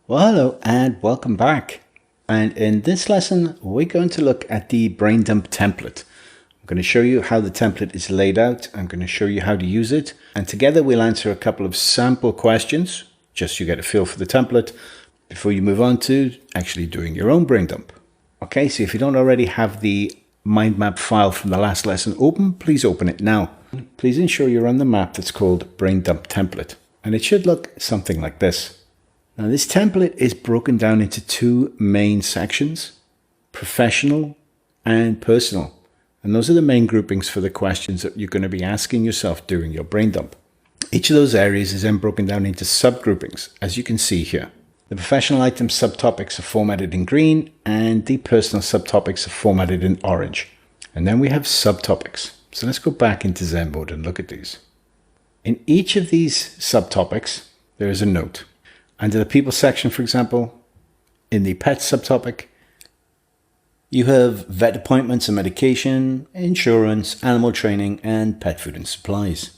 Well, hello and welcome back. And in this lesson, we're going to look at the brain dump template. I'm going to show you how the template is laid out. I'm going to show you how to use it. And together we'll answer a couple of sample questions, just so you get a feel for the template, before you move on to actually doing your own brain dump. Okay, so if you don't already have the mind map file from the last lesson open, please open it now. Please ensure you're on the map that's called brain dump template. And it should look something like this. Now this template is broken down into two main sections, professional and personal. And those are the main groupings for the questions that you're going to be asking yourself during your brain dump. Each of those areas is then broken down into subgroupings, as you can see here. The professional item subtopics are formatted in green and the personal subtopics are formatted in orange. And then we have subtopics. So let's go back into Zen mode and look at these. In each of these subtopics, there is a note. Under the people section, for example, in the pet subtopic, you have vet appointments and medication, insurance, animal training, and pet food and supplies.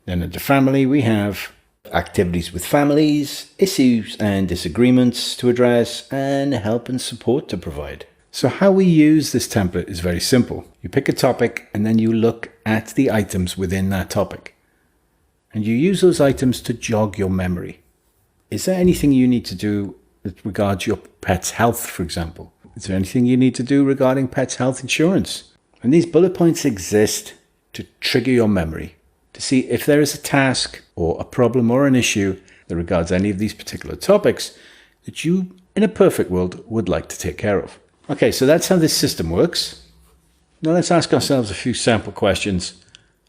Then under family, we have activities with families, issues and disagreements to address, and help and support to provide. So how we use this template is very simple. You pick a topic and then you look at the items within that topic. And you use those items to jog your memory. Is there anything you need to do with regards to your pet's health, for example? Is there anything you need to do regarding pet's health insurance? And these bullet points exist to trigger your memory, to see if there is a task or a problem or an issue that regards any of these particular topics that you, in a perfect world, would like to take care of. Okay, so that's how this system works. Now let's ask ourselves a few sample questions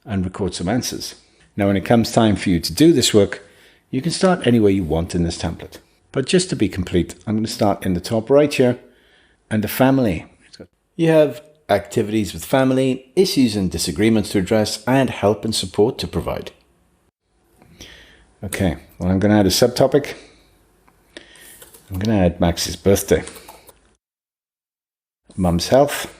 and record some answers. Now when it comes time for you to do this work, you can start anywhere you want in this template. But just to be complete, I'm going to start in the top right here, under family. You have activities with family, issues and disagreements to address, and help and support to provide. Okay, well I'm going to add a subtopic. I'm going to add Max's birthday. Mum's health.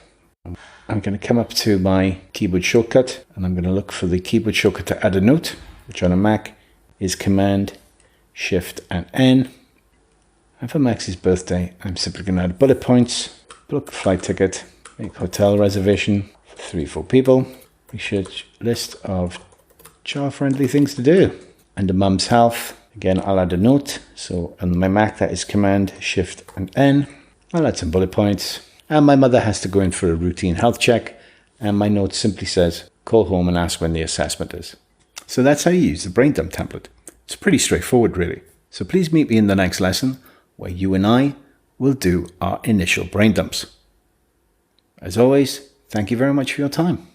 I'm going to come up to my keyboard shortcut, and I'm going to look for the keyboard shortcut to add a note, which on a Mac is Command, Shift and N. And for Max's birthday, I'm simply going to add bullet points, book a flight ticket, make hotel reservation for 3-4 people, research list of child-friendly things to do. Under Mum's health, again, I'll add a note. So on my Mac, that is Command, Shift and N. I'll add some bullet points. And my mother has to go in for a routine health check. And my note simply says, call home and ask when the assessment is. So that's how you use the brain dump template. It's pretty straightforward, really. So please meet me in the next lesson where you and I will do our initial brain dumps. As always, thank you very much for your time.